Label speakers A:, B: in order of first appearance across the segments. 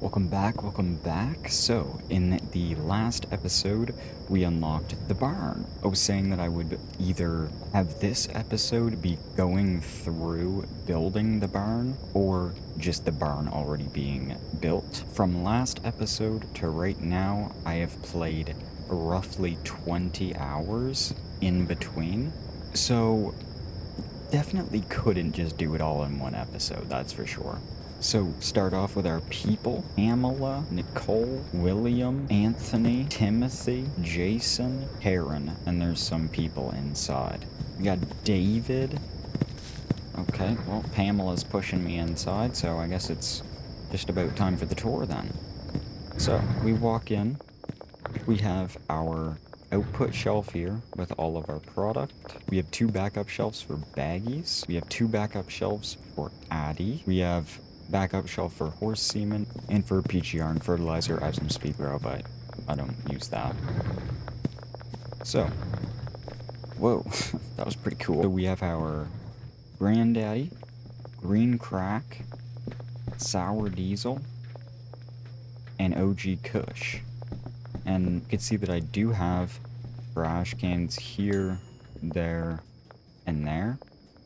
A: Welcome back. So, in the last episode, we unlocked the barn. I was saying that I would either have this episode be going through building the barn, or just the barn already being built. From last episode to right now, I have played roughly 20 hours in between. So, definitely couldn't just do it all in one episode, that's for sure. So, start off with our people: Pamela, Nicole, William, Anthony, Timothy, Jason, Karen, and there's some people inside. We got David. Okay, well, Pamela's pushing me inside, so I guess it's just about time for the tour then. So, we walk in. We have our output shelf here with all of our product. We have 2 backup shelves for baggies. We have 2 backup shelves for Addy. We have backup shelf for horse semen, and for PGR and fertilizer. I have some speed grow, but I don't use that. So, whoa, that was pretty cool. So we have our Granddaddy, Green Crack, Sour Diesel, and OG Kush. And you can see that I do have trash cans here, there, and there,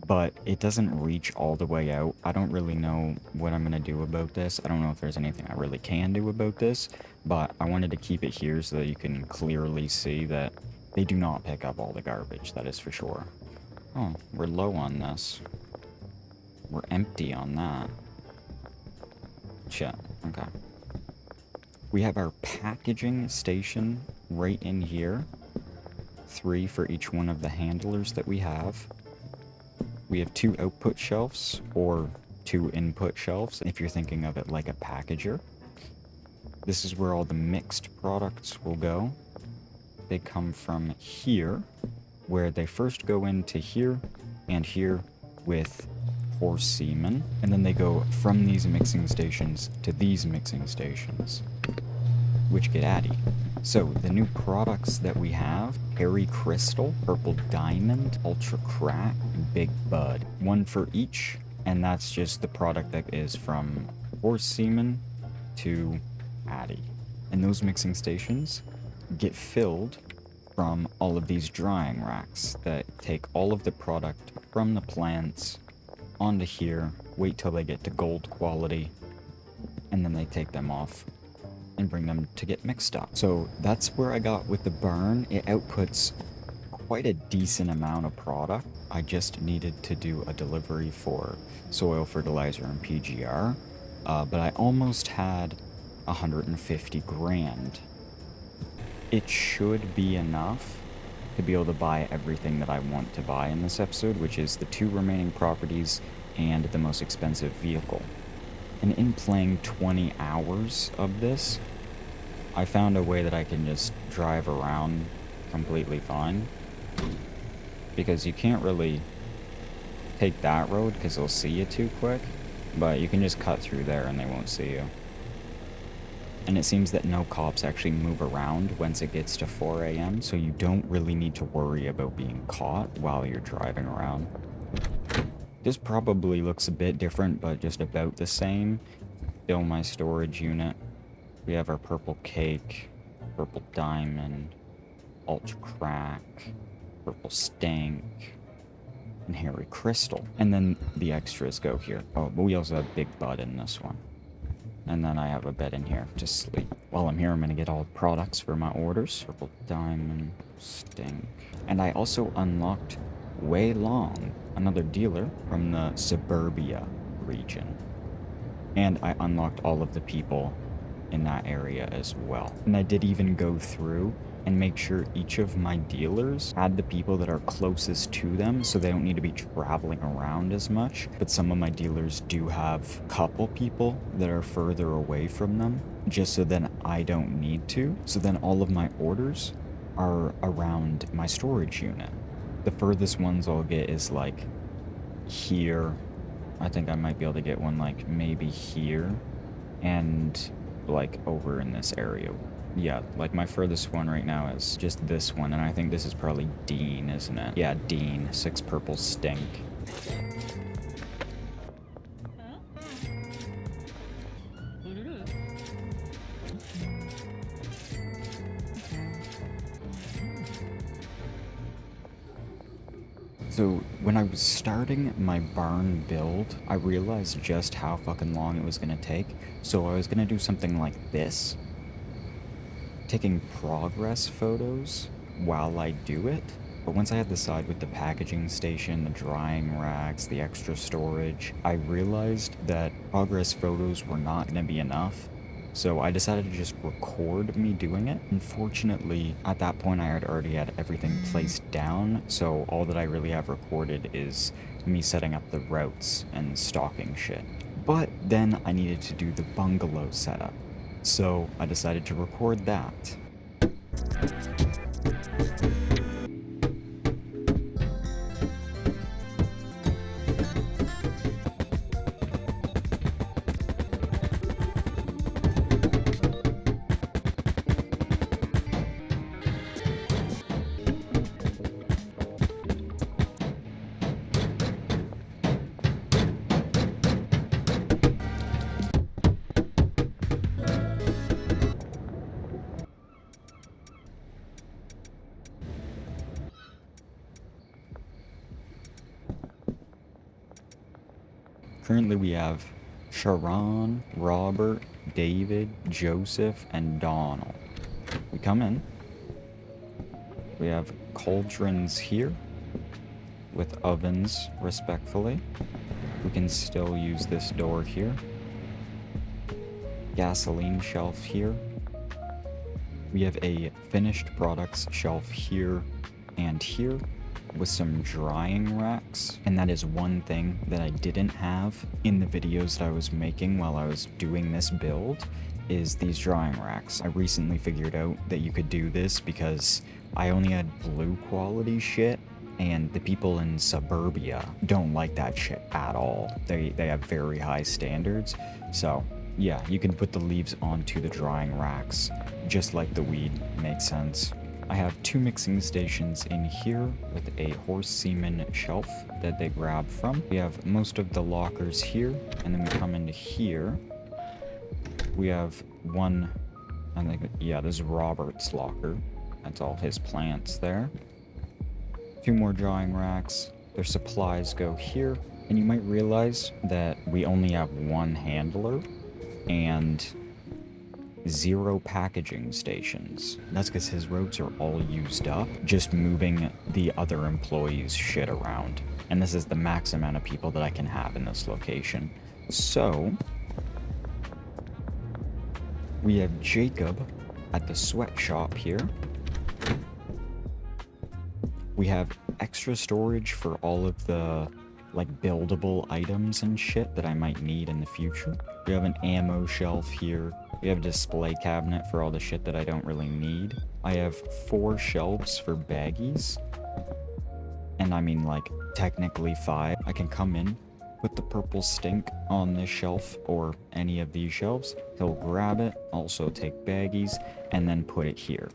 A: but it doesn't reach all the way out. I don't really know what I'm gonna do about this. I don't know if there's anything I really can do about this, but I wanted to keep it here so that you can clearly see that they do not pick up all the garbage, that is for sure. Oh, we're low on this. We're empty on that. Shit, okay. We have our packaging station right in here. 3 for each one of the handlers that we have. We have 2 output shelves, or 2 input shelves, if you're thinking of it like a packager. This is where all the mixed products will go. They come from here, where they first go into here and here with horse semen, and then they go from these mixing stations to these mixing stations, which get Addy. So, the new products that we have: Hairy Crystal, Purple Diamond, Ultra Crack, and Big Bud. 1 for each, and that's just the product that is from horse semen to Addy. And those mixing stations get filled from all of these drying racks that take all of the product from the plants onto here, wait till they get to gold quality, and then they take them off and bring them to get mixed up. So that's where I got with the barn. It outputs quite a decent amount of product. I just needed to do a delivery for soil, fertilizer, and PGR, but I almost had 150 grand. It should be enough to be able to buy everything that I want to buy in this episode, which is the 2 remaining properties and the most expensive vehicle. And in playing 20 hours of this, I found a way that I can just drive around completely fine. Because you can't really take that road because they'll see you too quick, but you can just cut through there and they won't see you. And it seems that no cops actually move around once it gets to 4 a.m., so you don't really need to worry about being caught while you're driving around. This probably looks a bit different, but just about the same. Still my storage unit. We have our purple cake, purple diamond, ultra crack, purple stink, and hairy crystal. And then the extras go here. Oh, but we also have Big Bud in this one. And then I have a bed in here to sleep. While I'm here, I'm gonna get all the products for my orders. Purple diamond, stink. And I also unlocked Wei Long, another dealer from the suburbia region. And I unlocked all of the people in that area as well. And I did even go through and make sure each of my dealers had the people that are closest to them, so they don't need to be traveling around as much. But some of my dealers do have a couple people that are further away from them, just so then I don't need to. So then all of my orders are around my storage unit. The furthest ones I'll get is like here. I think I might be able to get one like maybe here, and like over in this area. Yeah, like my furthest one right now is just this one, and I think this is probably Dean, isn't it? Yeah, Dean, 6 purple stink. So when I was starting my barn build, I realized just how fucking long it was gonna take. So I was gonna do something like this, taking progress photos while I do it. But once I had the side with the packaging station, the drying racks, the extra storage, I realized that progress photos were not gonna be enough. So I decided to just record me doing it. Unfortunately, at that point I had already had everything placed down, so all that I really have recorded is me setting up the routes and stocking shit. But then I needed to do the bungalow setup, so I decided to record that. Currently we have Sharon, Robert, David, Joseph, and Donald. We come in. We have cauldrons here with ovens, respectfully. We can still use this door here. Gasoline shelf here. We have a finished products shelf here and here with some drying racks. And that is one thing that I didn't have in the videos that I was making while I was doing this build, is these drying racks. I recently figured out that you could do this because I only had blue quality shit, and the people in suburbia don't like that shit at all. They have very high standards. So yeah, you can put the leaves onto the drying racks, just like the weed. Makes sense. I have 2 mixing stations in here with a horse semen shelf that they grab from. We have most of the lockers here, and then we come into here. We have one, I think, yeah, this is Robert's locker. That's all his plants there. 2 more drying racks. Their supplies go here, and you might realize that we only have 1 handler and 0 packaging stations. That's because his roads are all used up, just moving the other employees' shit around. And this is the max amount of people that I can have in this location. So we have Jacob at the sweatshop here. We have extra storage for all of the like buildable items and shit that I might need in the future. We have an ammo shelf here. We have a display cabinet for all the shit that I don't really need. I have 4 shelves for baggies. And I mean, like, technically 5. I can come in, put the purple stink on this shelf or any of these shelves. He'll grab it, also take baggies, and then put it here.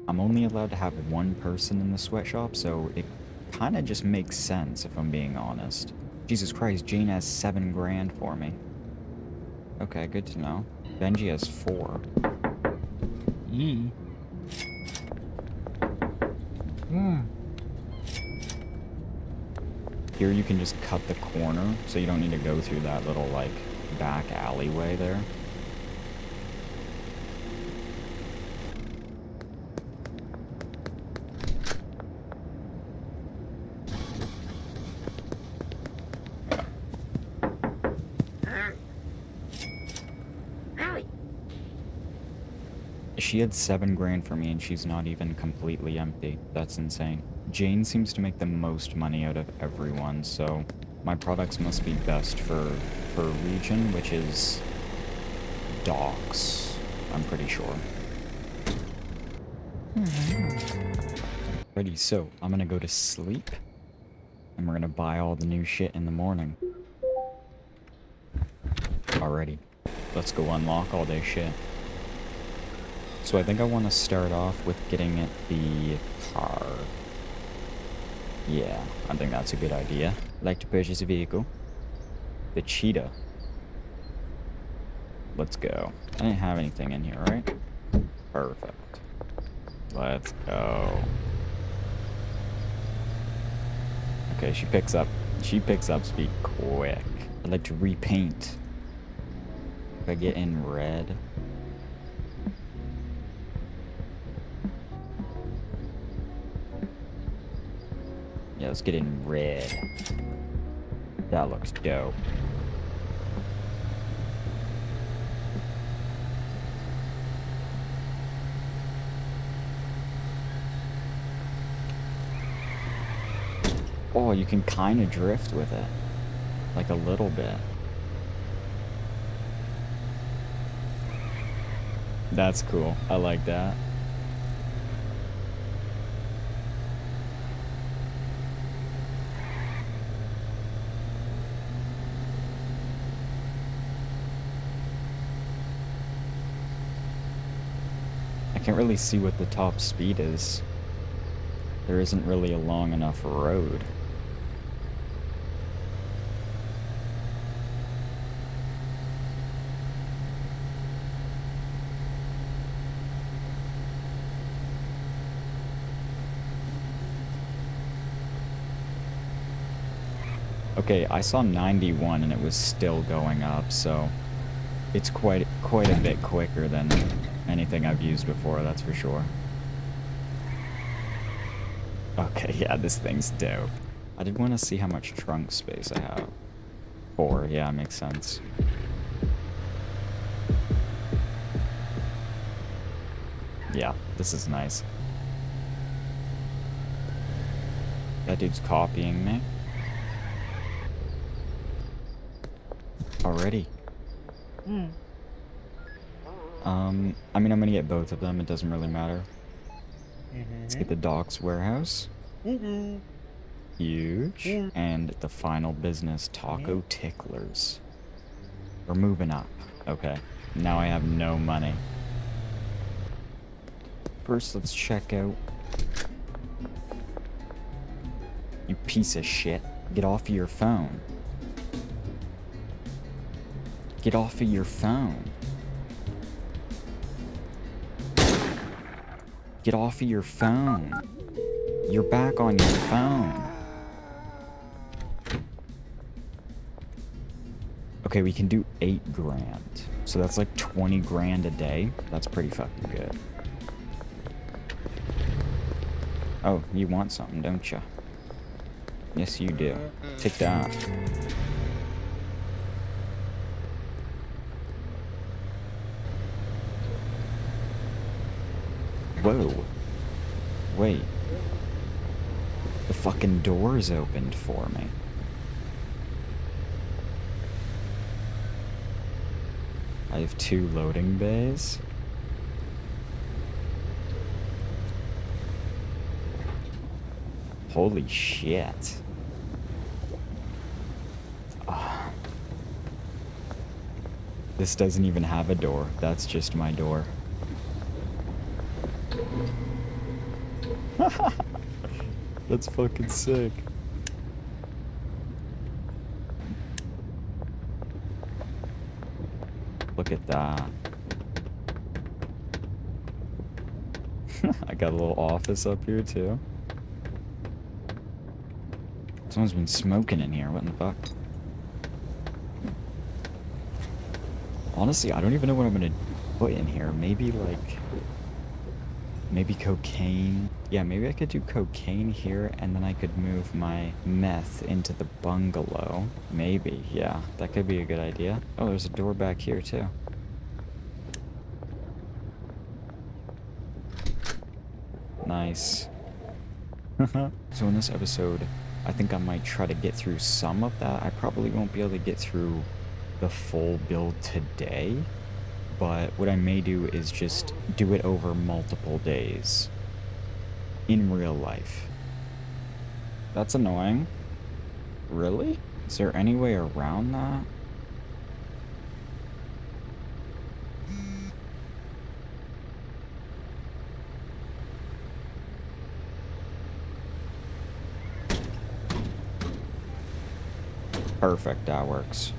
A: I'm only allowed to have 1 person in the sweatshop, so it kind of just makes sense if I'm being honest. Jesus Christ, Jane has 7 grand for me. Okay, good to know. Benji has 4. Here you can just cut the corner, so you don't need to go through that little, like, back alleyway there. She had 7 grand for me and she's not even completely empty. That's insane. Jane seems to make the most money out of everyone, so my products must be best for her region, which is docks, I'm pretty sure. Ready, so I'm gonna go to sleep and we're gonna buy all the new shit in the morning. Alrighty, let's go unlock all this shit. So I think I want to start off with getting it the car. Yeah, I think that's a good idea. I'd like to purchase a vehicle. The cheetah. Let's go. I didn't have anything in here, right? Perfect. Let's go. Okay, she picks up speed quick. I'd like to repaint. If I get in red. Yeah, let's get in red. That looks dope. Oh, you can kind of drift with it. Like a little bit. That's cool. I like that. I can't really see what the top speed is. There isn't really a long enough road. Okay, I saw 91 and it was still going up, so it's quite a bit quicker than anything I've used before, that's for sure. Okay, yeah, this thing's dope. I did want to see how much trunk space I have. 4, yeah, makes sense. Yeah, this is nice. That dude's copying me. Already. I mean, I'm gonna get both of them. It doesn't really matter. Let's get the docks warehouse. Huge. And the final business, taco ticklers. We're moving up. Okay. Now I have no money. First, let's check out. You piece of shit. Get off of your phone. Get off of your phone. Get off of your phone. You're back on your phone. Okay, we can do 8 grand. So that's like 20 grand a day. That's pretty fucking good. Oh, you want something, don't you? Yes, you do. Take that. Whoa. Wait. The fucking doors opened for me. I have 2 loading bays. Holy shit. Ah. This doesn't even have a door. That's just my door. That's fucking sick. Look at that. I got a little office up here too. Someone's been smoking in here. What in the fuck? Honestly, I don't even know what I'm gonna put in here. Maybe like... maybe cocaine. Yeah, maybe I could do cocaine here, and then I could move my meth into the bungalow. Maybe, yeah. That could be a good idea. Oh, there's a door back here, too. Nice. So in this episode, I think I might try to get through some of that. I probably won't be able to get through the full build today. But what I may do is just do it over multiple days. In real life. That's annoying. Really? Is there any way around that? Perfect, that works.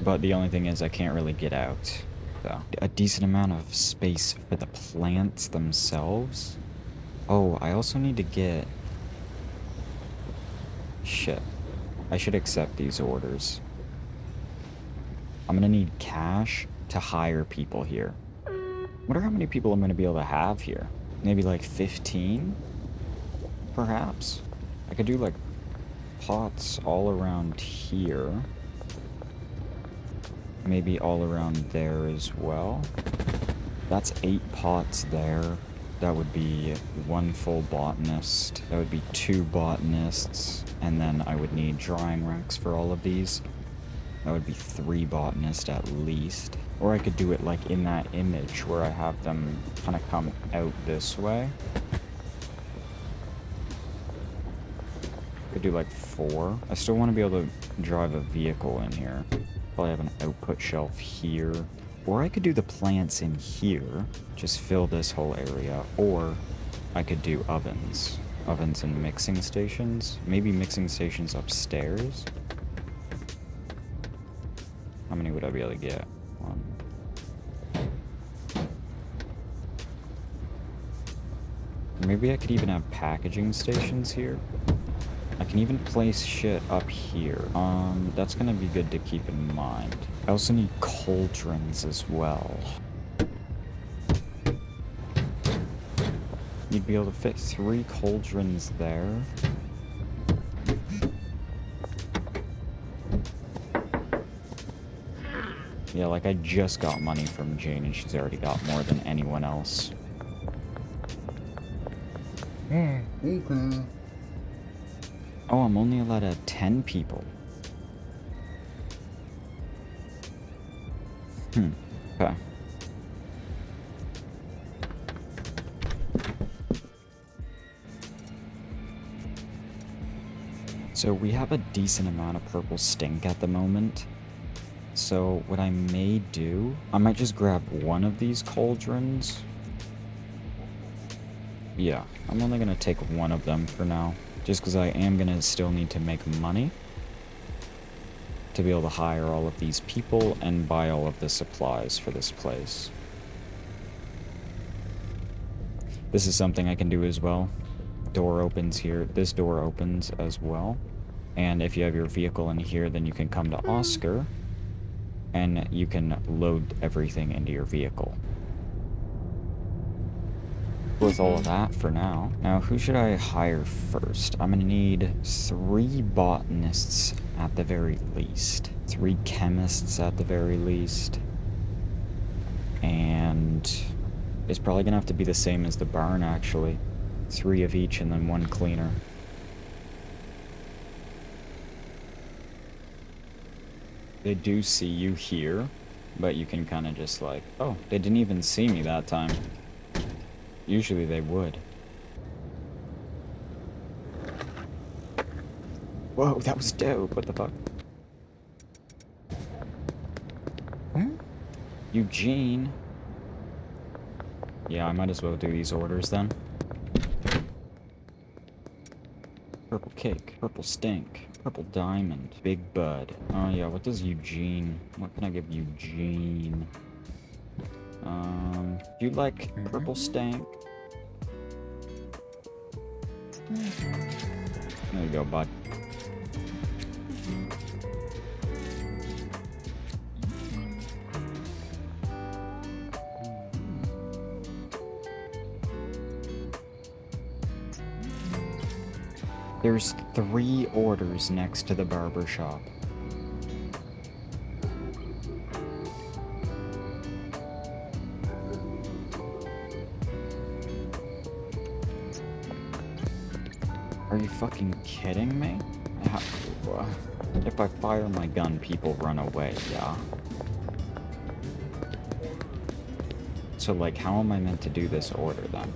A: But the only thing is I can't really get out. So, a decent amount of space for the plants themselves. Oh, I also need to get... Shit. I should accept these orders. I'm gonna need cash to hire people here. Wonder how many people I'm gonna be able to have here. Maybe like 15? Perhaps? I could do like pots all around here. Maybe all around there as well. That's 8 pots there. That would be 1 full botanist. That would be 2 botanists. And then I would need drying racks for all of these. That would be 3 botanists at least. Or I could do it like in that image where I have them kind of come out this way. Could do like 4. I still want to be able to drive a vehicle in here. Probably have an output shelf here. Or I could do the plants in here. Just fill this whole area. Or I could do ovens. Ovens and mixing stations. Maybe mixing stations upstairs. How many would I be able to get? 1. Maybe I could even have packaging stations here. I can even place shit up here. That's gonna be good to keep in mind. I also need cauldrons as well. You'd be able to fit 3 cauldrons there. Yeah, like I just got money from Jane and she's already got more than anyone else.
B: Okay.
A: Oh, I'm only allowed to have 10 people. Okay. So we have a decent amount of purple stink at the moment. So what I may do, I might just grab one of these cauldrons. Yeah, I'm only gonna take one of them for now. Just because I am gonna still need to make money to be able to hire all of these people and buy all of the supplies for this place. This is something I can do as well. Door opens here. This door opens as well. And if you have your vehicle in here, then you can come to Oscar and you can load everything into your vehicle. With all of that for now. Now, who should I hire first? I'm gonna need 3 botanists at the very least. 3 chemists at the very least. And it's probably gonna have to be the same as the barn, actually. 3 of each and then 1 cleaner. They do see you here, but you can kind of just like, oh, they didn't even see me that time. Usually they would. Whoa, that was dope. What the fuck? Eugene. Yeah, I might as well do these orders then. Purple cake, purple stink, purple diamond, big bud. Oh yeah, what does Eugene... What can I give Eugene? Do you like purple stank? There you go, bud. There's 3 orders next to the barber shop. Are you fucking kidding me? If I fire my gun, people run away, yeah? So, like, how am I meant to do this order, then?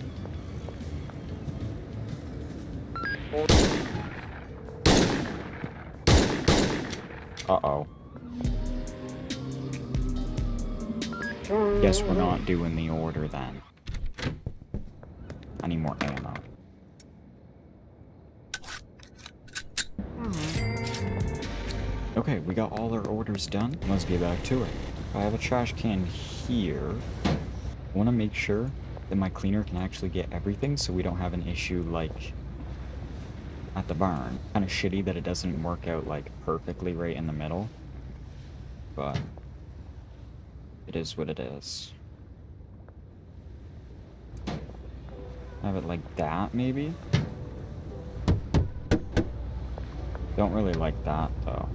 A: Uh-oh. Guess we're not doing the order, then. I need more ammo. Okay, we got all our orders done. Let's get back to it. I have a trash can here. I want to make sure then my cleaner can actually get everything so we don't have an issue like at the barn. Kind of shitty that it doesn't work out like perfectly right in the middle, but it is what it is. Have it like that, maybe? Don't really like that, though.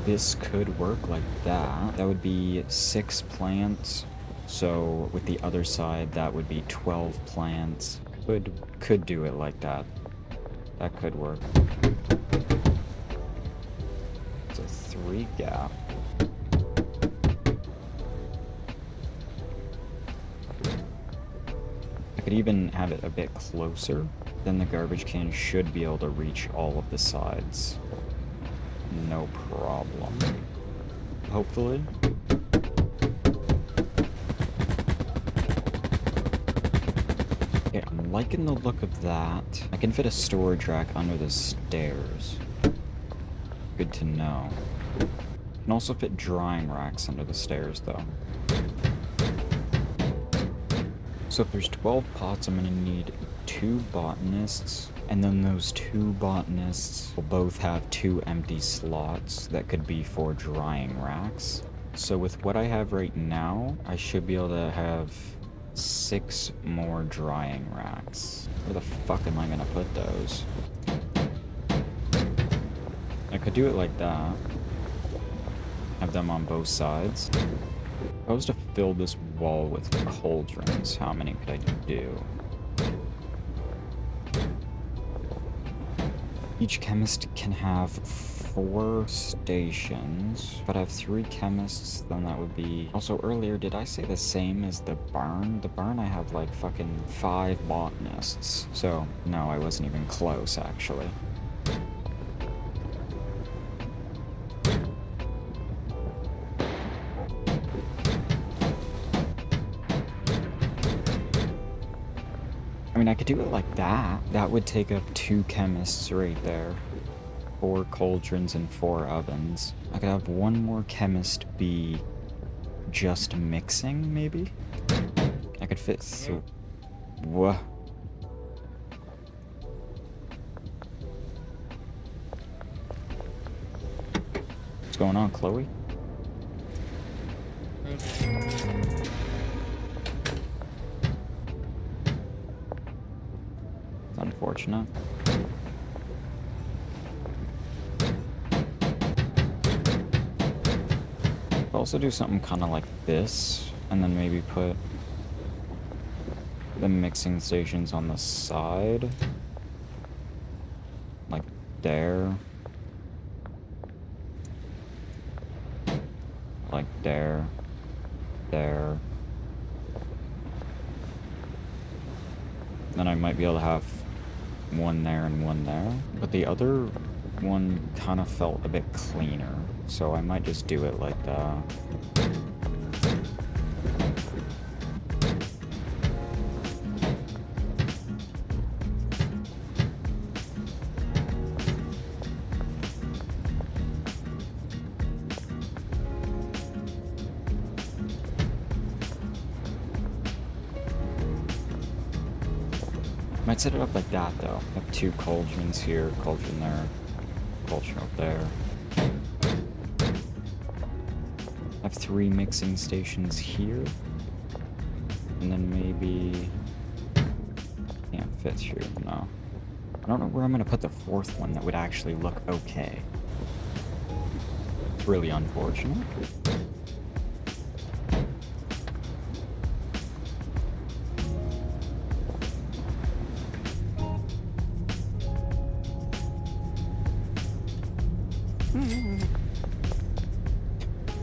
A: This could work like that. That would be 6 plants. So with the other side, that would be 12 plants. Could do it like that. That could work. It's a 3 gap. I could even have it a bit closer. Then the garbage can should be able to reach all of the sides. No problem. Hopefully. Okay, I'm liking the look of that. I can fit a storage rack under the stairs. Good to know. Can also fit drying racks under the stairs, though. So if there's 12 pots, I'm gonna need 2 botanists, and then those 2 botanists will both have 2 empty slots that could be for drying racks. So with what I have right now, I should be able to have 6 more drying racks. Where the fuck am I gonna put those? I could do it like that. Have them on both sides. If I was to fill this wall with cauldrons, how many could I do? Each chemist can have 4 stations, but I have 3 chemists, then that would be... Also, earlier, did I say the same as the barn? The barn I have, like, fucking 5 botanists. So, no, I wasn't even close, actually. I mean, I could do it like that. That would take up 2 chemists right there. 4 cauldrons and 4 ovens. I could have 1 more chemist be just mixing, maybe? I could fit through... What? What's going on, Chloe? Unfortunate. I'll also do something kind of like this, and then maybe put the mixing stations on the side. Like there. Like there. There. Then I might be able to have 1 there and 1 there. But the other one kind of felt a bit cleaner, so I might just do it like that. Might set it up like that, though. I have 2 cauldrons here, cauldron there, cauldron up there. I have 3 mixing stations here. And then maybe... Can't fit through, no. I don't know where I'm gonna put the 4th one that would actually look okay. It's really unfortunate.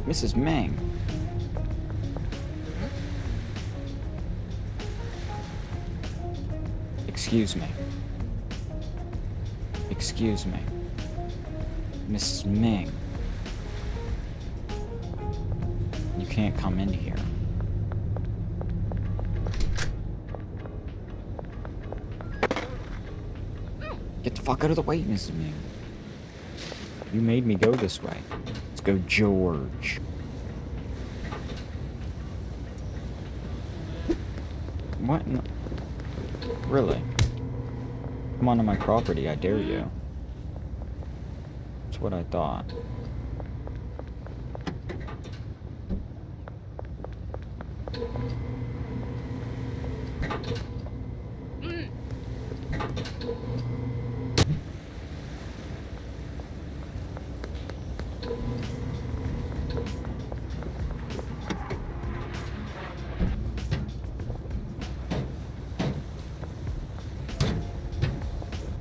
A: Mrs. Meng. Excuse me. Excuse me. Mrs. Meng. You can't come in here. Get the fuck out of the way, Mrs. Meng. You made me go this way. Let's go, George. What? Really? Come onto my property, I dare you. That's what I thought.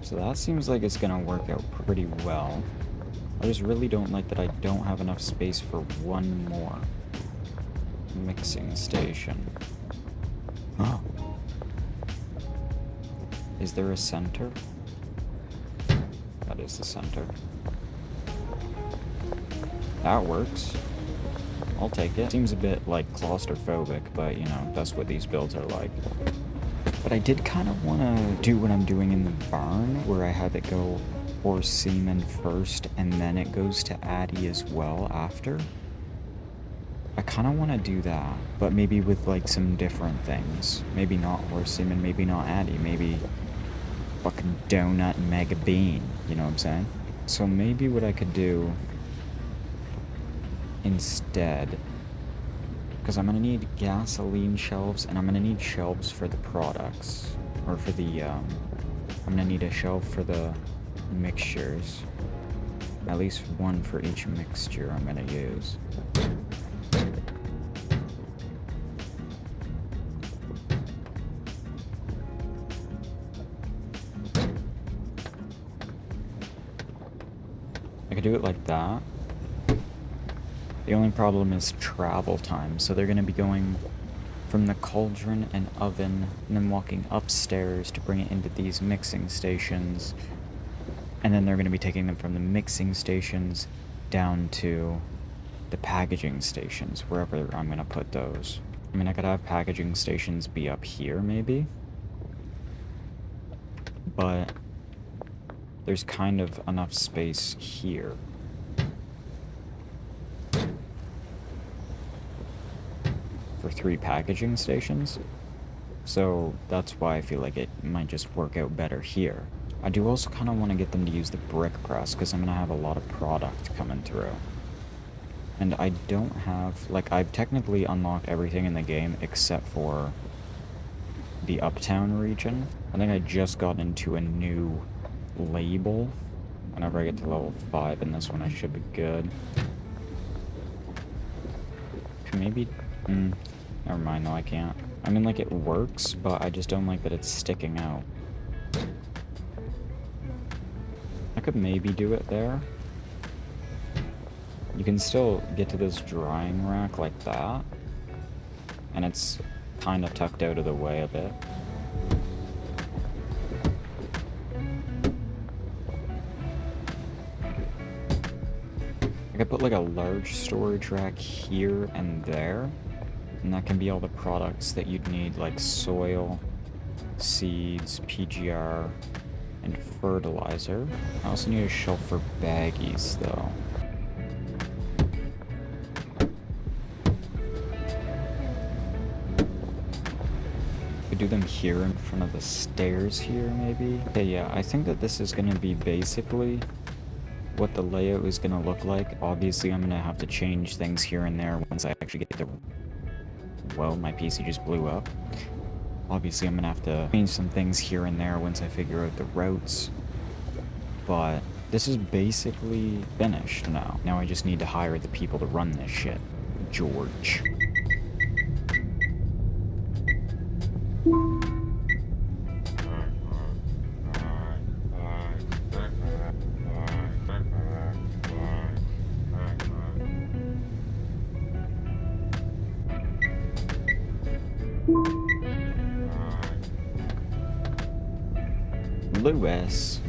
A: So that seems like it's gonna work out pretty well. I just really don't like that I don't have enough space for one more mixing station. Oh. Is there a center? That is the center. That works. I'll take it. Seems a bit like claustrophobic, but you know, that's what these builds are like. But I did kind of want to do what I'm doing in the barn, where I have it go horse semen first, and then it goes to Addy as well after. I kind of want to do that, but maybe with like some different things. Maybe not horse semen, maybe not Addy, maybe fucking donut and mega bean, you know what I'm saying? So maybe what I could do instead, because I'm going to need gasoline shelves, and I'm going to need shelves for the products, or for the, I'm going to need a shelf for the mixtures. At least one for each mixture I'm going to use. I could do it like that. The only problem is travel time, so they're going to be going from the cauldron and oven, and then walking upstairs to bring it into these mixing stations, and then they're going to be taking them from the mixing stations down to the packaging stations, wherever I'm going to put those. I mean, I could have packaging stations be up here, maybe, but there's kind of enough space here. For 3 packaging stations, so that's why I feel like it might just work out better here. I do also kind of want to get them to use the brick press, because I'm going to have a lot of product coming through. And I don't have, like, I've technically unlocked everything in the game except for the Uptown region. I think I just got into a new label. Whenever I get to level 5 in this one, I should be good. Maybe, never mind, no I can't. I mean, like, it works, but I just don't like that it's sticking out. I could maybe do it there. You can still get to this drying rack like that, and it's kind of tucked out of the way a bit. I could put like a large storage rack here and there, and that can be all the products that you'd need, like soil, seeds, PGR, and fertilizer. I also need a shelf for baggies, though. Could do them here in front of the stairs here, maybe? Okay, yeah, I think that this is gonna be basically what the layout is gonna look like. Obviously, I'm gonna have to change things here and there once I actually get to... Well, my PC just blew up. Obviously, I'm gonna have to change some things here and there once I figure out the routes. But this is basically finished now. Now I just need to hire the people to run this shit. George. Lewis.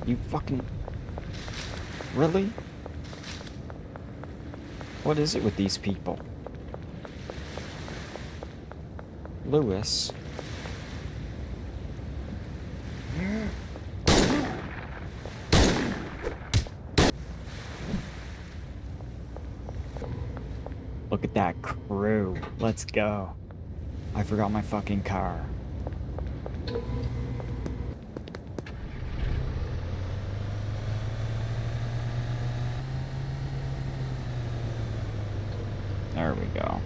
A: You fucking... Really? What is it with these people? Lewis? Look at that crew. Let's go. I forgot my fucking car. There we go.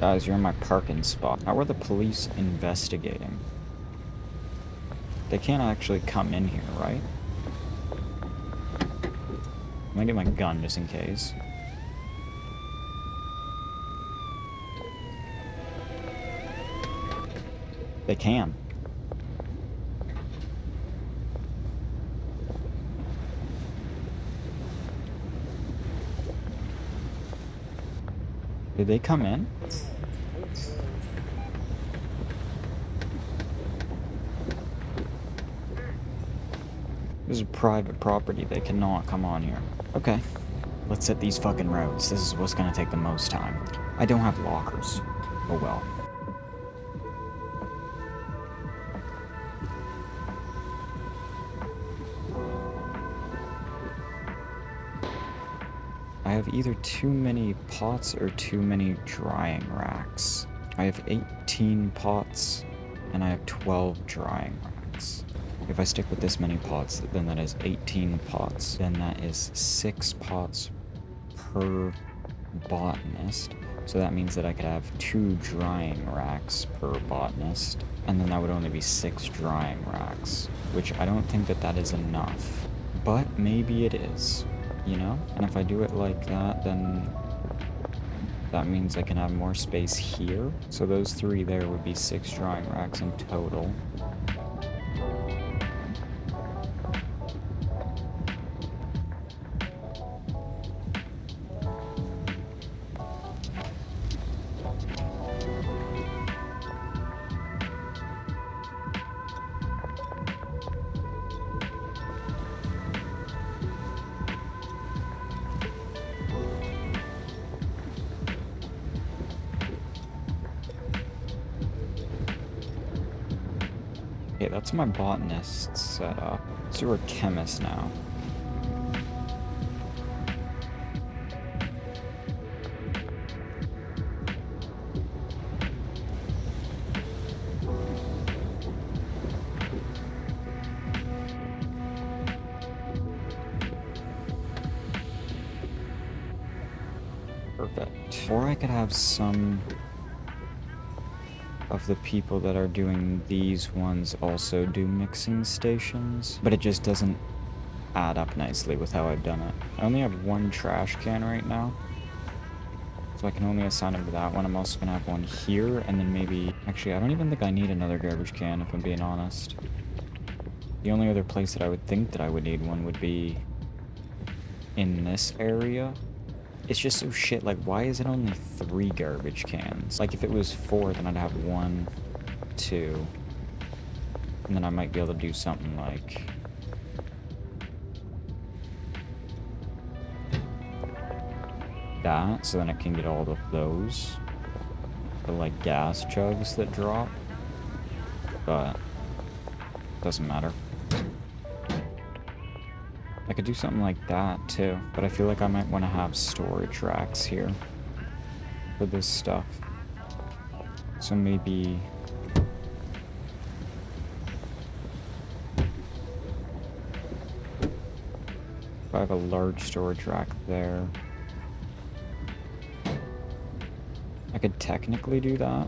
A: Guys, you're in my parking spot. How are the police investigating? They can't actually come in here, right? I'm gonna get my gun just in case. They can. Did they come in? This is private property. They cannot come on here. Okay. Let's hit these fucking roads. This is what's gonna take the most time. I don't have lockers. Oh well. I have either too many pots or too many drying racks. I have 18 pots and I have 12 drying racks. If I stick with this many pots, then that is 18 pots. Then that is 6 pots per botanist. So that means that I could have 2 drying racks per botanist. And then that would only be 6 drying racks, which I don't think that that is enough. But maybe it is, you know? And if I do it like that, then that means I can have more space here. So those 3 there would be 6 drying racks in total. Okay, that's my botanist setup. So we're chemists now. Perfect. Or I could have some of the people that are doing these ones also do mixing stations, but it just doesn't add up nicely with how I've done it. I only have 1 trash can right now, so I can only assign him to that one. I'm also gonna have one here, and then maybe... Actually, I don't even think I need another garbage can, if I'm being honest. The only other place that I would think that I would need one would be in this area. It's just so shit, like, why is it only 3 garbage cans? Like, if it was 4, then I'd have 1, 2, and then I might be able to do something like... that, so then it can get all of those. The, like, gas jugs that drop. But, doesn't matter. I could do something like that, too. But I feel like I might want to have storage racks here for this stuff. So maybe... if I have a large storage rack there... I could technically do that.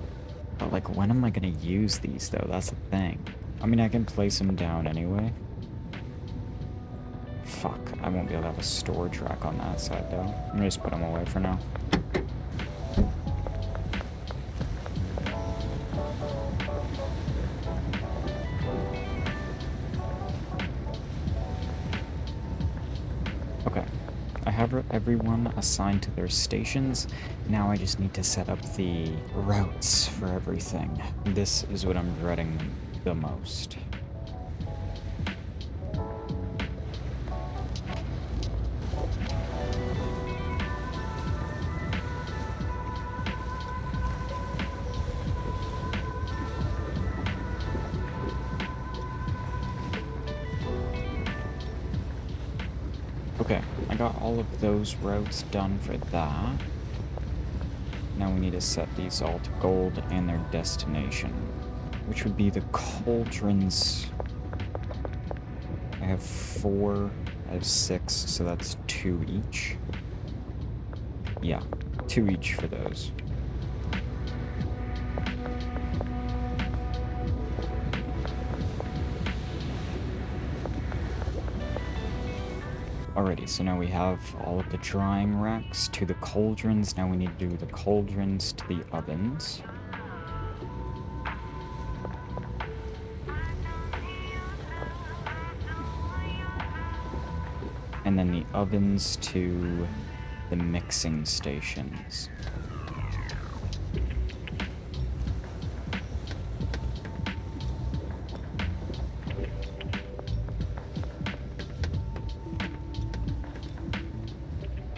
A: But, like, when am I gonna use these, though? That's the thing. I mean, I can place them down anyway. Fuck, I won't be able to have a storage rack on that side, though. I'm gonna just put them away for now. Okay, I have everyone assigned to their stations. Now I just need to set up the routes for everything. This is what I'm dreading the most. Okay, I got all of those routes done for that. Now we need to set these all to gold and their destination, which would be the cauldrons. I have 4, I have 6, so that's 2 each. Yeah, 2 each for those. Alrighty, so now we have all of the drying racks to the cauldrons. Now we need to do the cauldrons to the ovens. And then the ovens to the mixing stations.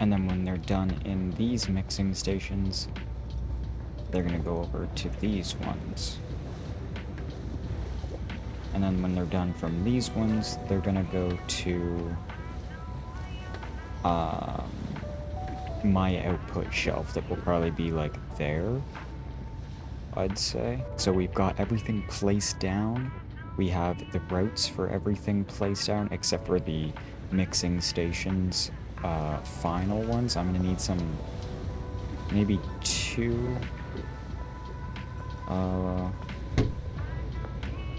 A: And then when they're done in these mixing stations, they're gonna go over to these ones. And then when they're done from these ones, they're gonna go to my output shelf that will probably be like there, I'd say. So we've got everything placed down. We have the routes for everything placed down except for the mixing stations final ones. I'm gonna need some, maybe 2.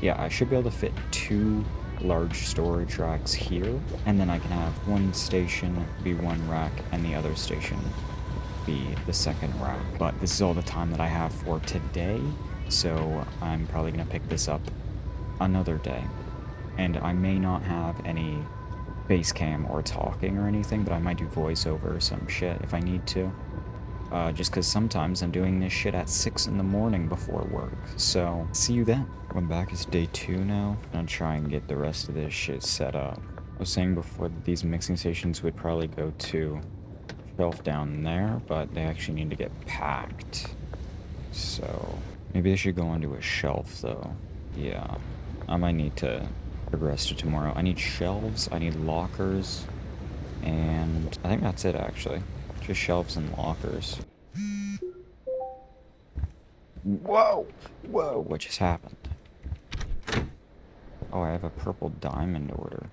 A: Yeah, I should be able to fit 2 large storage racks here, and then I can have one station be one rack and the other station be the second rack. But this is all the time that I have for today, so I'm probably gonna pick this up another day. And I may not have any face cam or talking or anything, but I might do voiceover or some shit if I need to. Just because sometimes I'm doing this shit at 6 in the morning before work. So, see you then. I'm back. It's day 2 now. I'm gonna try and get the rest of this shit set up. I was saying before that these mixing stations would probably go to shelf down there, but they actually need to get packed. So, maybe they should go onto a shelf though. Yeah, I might need to progress to tomorrow. I need shelves, I need lockers, and I think that's it actually. Just shelves and lockers. Whoa! Whoa, what just happened? Oh, I have a purple diamond order.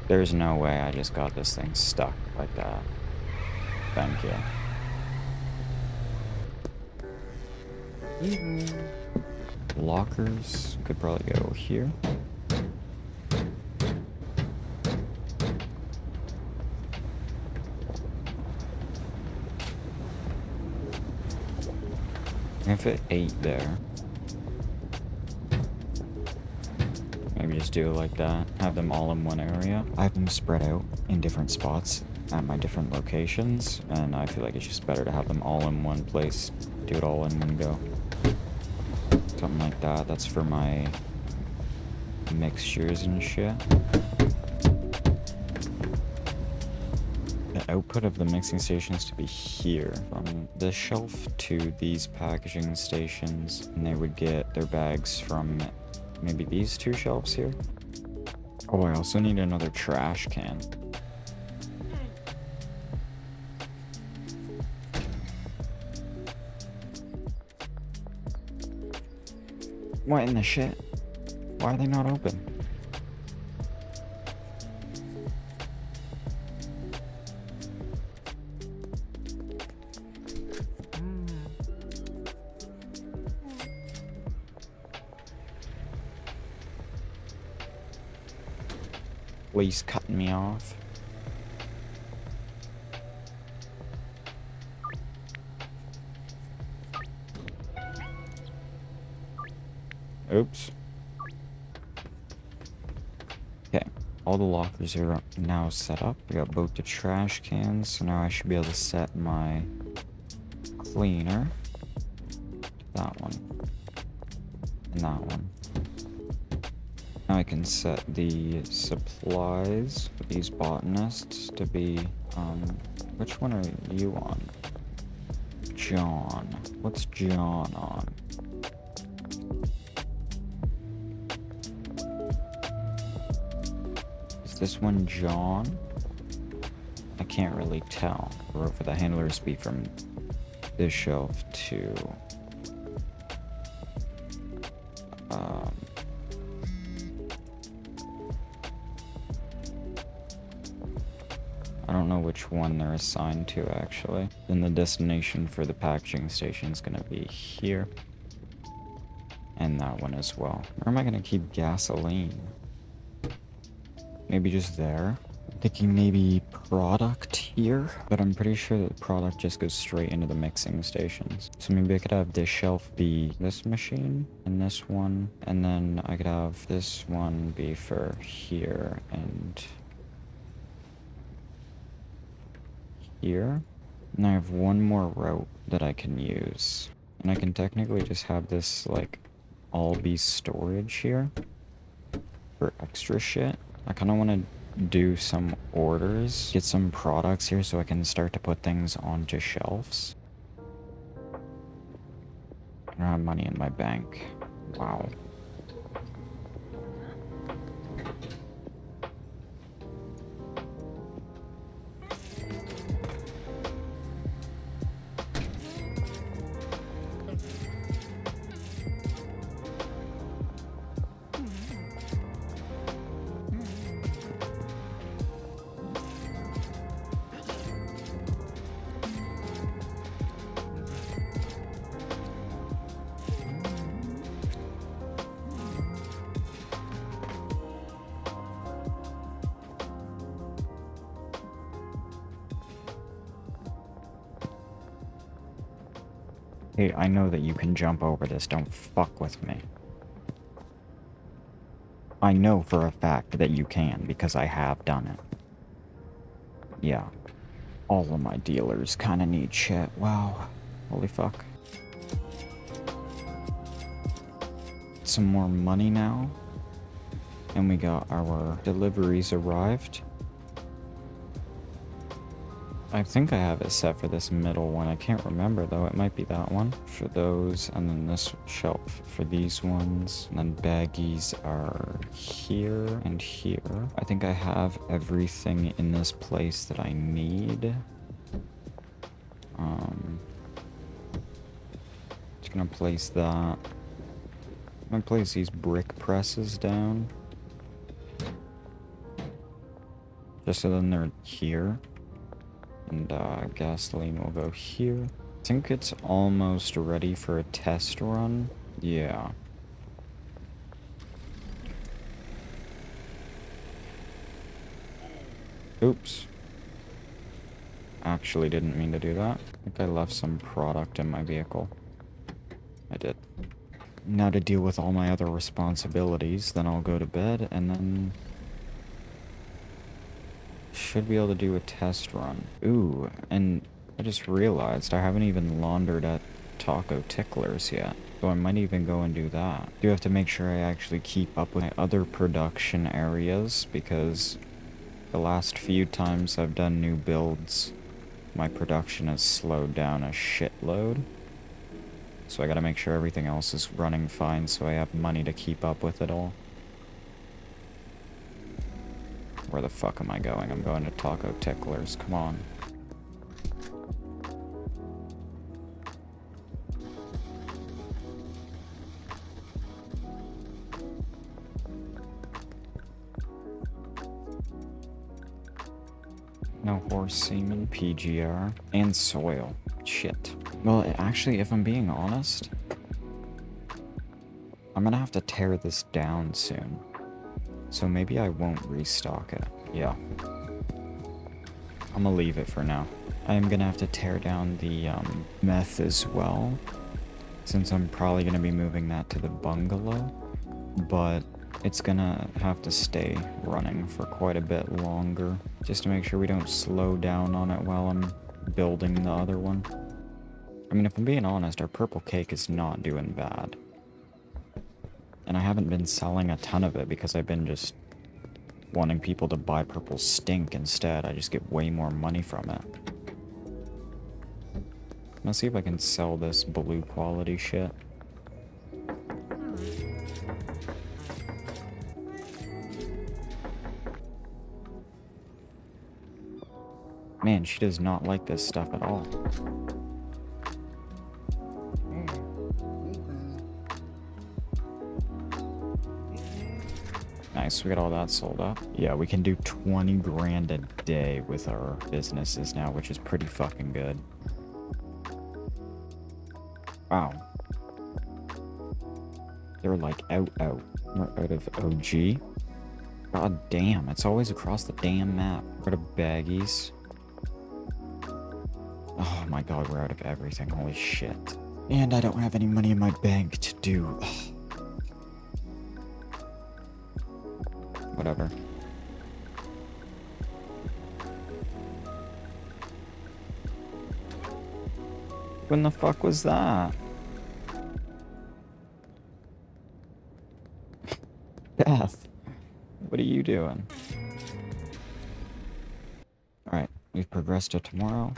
A: There's no way I just got this thing stuck like that. Thank you. Lockers could probably go here. I can fit 8 there. Maybe just do it like that. Have them all in one area. I have them spread out in different spots at my different locations, and I feel like it's just better to have them all in one place. Do it all in one go. Something like that. That's for my mixtures and shit. The output of the mixing stations to be here. From the shelf to these packaging stations, and they would get their bags from maybe these 2 shelves here. Oh, I also need another trash can. What in the shit? Why are they not open? Please cutting me off. Oops. Okay, all the lockers are now set up. We got both the trash cans, so now I should be able to set my cleaner. That one. And that one. Now I can set the supplies for these botanists to be, which one are you on? John? What's John on? Is this one John? I can't really tell. Or for the handlers be from this shelf to I don't know which one they're assigned to actually. Then the destination for the packaging station is gonna be here. And that one as well. Where am I gonna keep gasoline? Maybe just there? Thinking maybe product here, but I'm pretty sure that product just goes straight into the mixing stations. So maybe I could have this shelf be this machine and this one, and then I could have this one be for here and here. And I have one more route that I can use. And I can technically just have this like all be storage here for extra shit. I kind of want to do some orders, get some products here so I can start to put things onto shelves. I don't have money in my bank. Wow. Hey, I know that you can jump over this. Don't fuck with me. I know for a fact that you can because I have done it. Yeah. All of my dealers kind of need shit. Wow. Holy fuck. Some more money now. And we got our deliveries arrived. I think I have it set for this middle one. I can't remember though. It might be that one for those, and then this shelf for these ones. And then baggies are here and here. I think I have everything in this place that I need. Just gonna place that. I'm gonna place these brick presses down. Just so then they're here. And gasoline will go here. I think it's almost ready for a test run. Yeah. Oops. Actually didn't mean to do that. I think I left some product in my vehicle. I did. Now to deal with all my other responsibilities, then I'll go to bed and then should be able to do a test run. Ooh, and I just realized I haven't even laundered at Taco Ticklers yet. So I might even go and do that. Do have to make sure I actually keep up with my other production areas because the last few times I've done new builds, my production has slowed down a shitload. So I gotta make sure everything else is running fine so I have money to keep up with it all. Where the fuck am I going? I'm going to Taco Ticklers. Come on. No horse semen, PGR, and soil. Shit. Well, actually, if I'm being honest, I'm gonna have to tear this down soon. So maybe I won't restock it. Yeah. I'm gonna leave it for now. I am gonna have to tear down the meth as well, since I'm probably gonna be moving that to the bungalow. But it's gonna have to stay running for quite a bit longer, just to make sure we don't slow down on it while I'm building the other one. I mean, if I'm being honest, our purple cake is not doing bad. And I haven't been selling a ton of it because I've been just wanting people to buy purple stink instead. I just get way more money from it. Let's see if I can sell this blue quality shit. Man, she does not like this stuff at all. Nice, we got all that sold up. Yeah, we can do 20 grand a day with our businesses now, which is pretty fucking good. Wow. They're like out. We're out of OG. God damn, it's always across the damn map. We're out of baggies. Oh my god, we're out of everything. Holy shit. And I don't have any money in my bank to do. Whatever. When the fuck was that? Beth, what are you doing? Alright, we've progressed to tomorrow.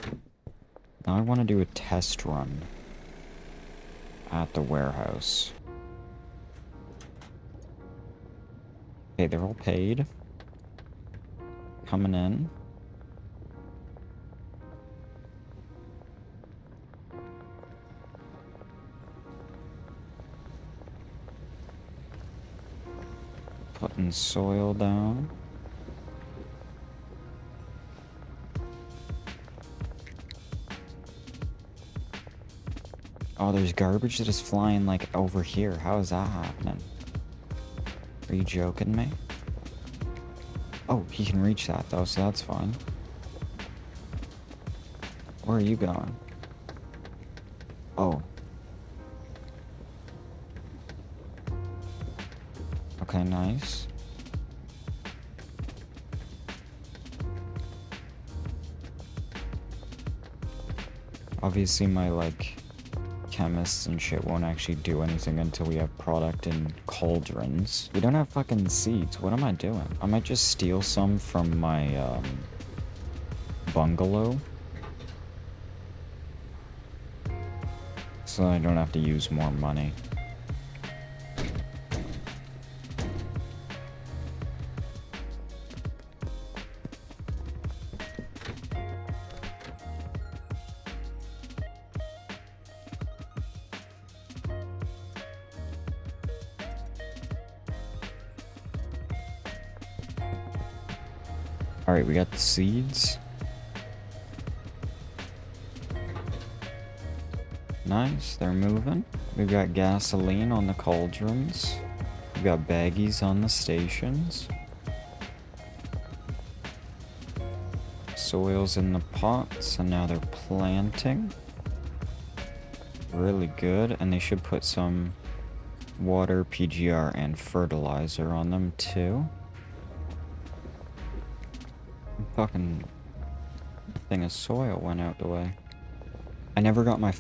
A: Now I want to do a test run at the warehouse. Okay, they're all paid. Coming in. Putting soil down. Oh, there's garbage that is flying like over here. How is that happening? Are you joking me? Oh, he can reach that though, so that's fine. Where are you going? Oh. Okay, nice. Obviously my, like, chemists and shit won't actually do anything until we have product in cauldrons. We don't have fucking seeds. What am I doing? I might just steal some from my, bungalow. So I don't have to use more money. Alright, we got the seeds. Nice, they're moving. We've got gasoline on the cauldrons. We've got baggies on the stations. Soil's in the pots, and now they're planting. Really good, and they should put some water, PGR, and fertilizer on them too. Fucking thing of soil went out the way. I never got my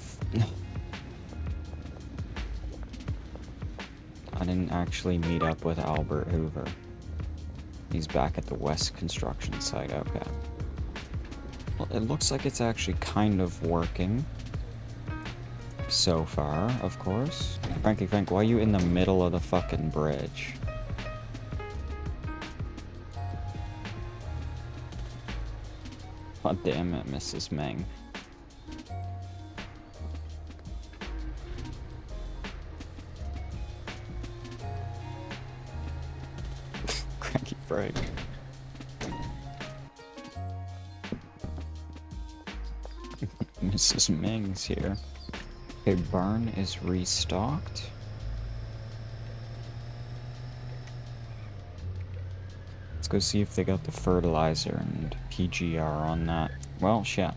A: I didn't actually meet up with Albert Hoover. He's back at the West construction site, okay. Well, it looks like it's actually kind of working. So far, of course. Frankie Frank, why are you in the middle of the fucking bridge? God damn it, Mrs. Meng. Cranky Frank. Mrs. Ming's here. Okay, barn is restocked. Let's go see if they got the fertilizer and PGR on that. Well, shit.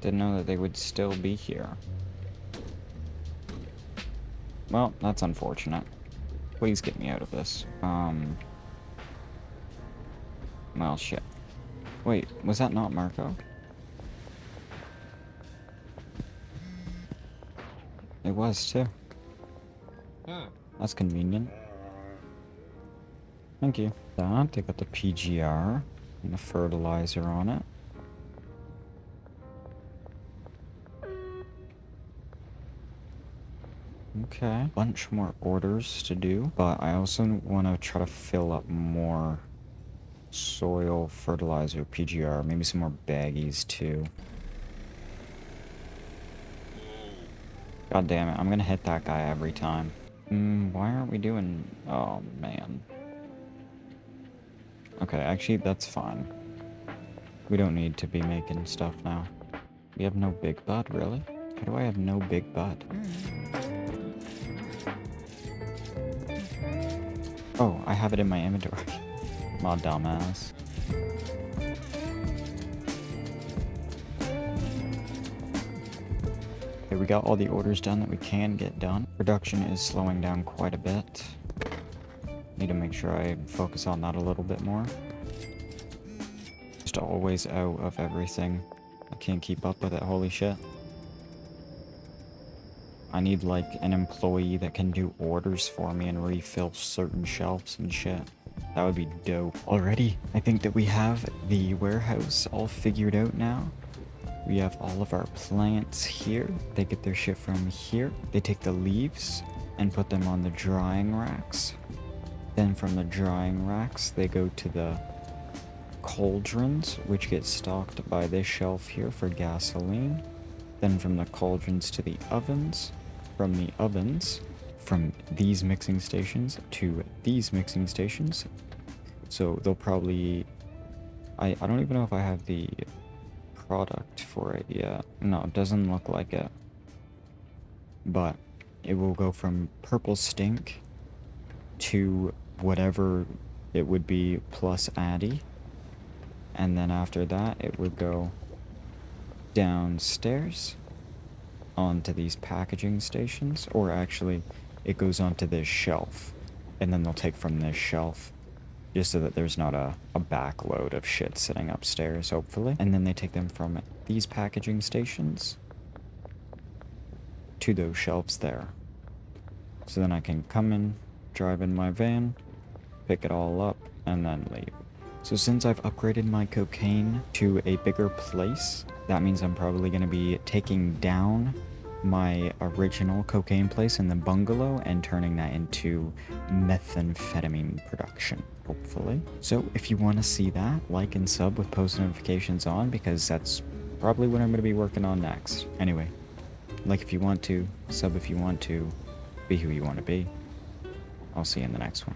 A: Didn't know that they would still be here. Well, that's unfortunate. Please get me out of this. Well, shit. Wait, was that not Marco? It was, too. That's convenient. Thank you. That, they got the PGR and the fertilizer on it. Okay. Bunch more orders to do, but I also want to try to fill up more soil, fertilizer, PGR, maybe some more baggies too. God damn it, I'm gonna hit that guy every time. Why aren't we doing... Oh, man. Okay, actually, that's fine. We don't need to be making stuff now. We have no big bud, really? How do I have no big bud? Oh, I have it in my inventory. My dumbass. Okay, we got all the orders done that we can get done. Production is slowing down quite a bit. Need to make sure I focus on that a little bit more. Just always out of everything. I can't keep up with it, holy shit. I need like an employee that can do orders for me and refill certain shelves and shit. That would be dope. Already, I think that we have the warehouse all figured out now. We have all of our plants here. They get their shit from here. They take the leaves and put them on the drying racks. Then from the drying racks, they go to the cauldrons, which get stocked by this shelf here for gasoline. Then from the cauldrons to the ovens. From the ovens, from these mixing stations to these mixing stations. So they'll probably... I don't even know if I have the product for it yet. No, it doesn't look like it. But it will go from purple stink to whatever it would be plus Addy. And then after that, it would go downstairs onto these packaging stations. Or actually, it goes onto this shelf. And then they'll take from this shelf. Just so that there's not a backload of shit sitting upstairs, hopefully. And then they take them from these packaging stations to those shelves there. So then I can come in, drive in my van, pick it all up, and then leave. So since I've upgraded my cocaine to a bigger place, that means I'm probably going to be taking down my original cocaine place in the bungalow and turning that into methamphetamine production, hopefully. So if you want to see that, like and sub with post notifications on, because that's probably what I'm going to be working on next. Anyway, like if you want to, sub if you want to, be who you want to be. I'll see you in the next one.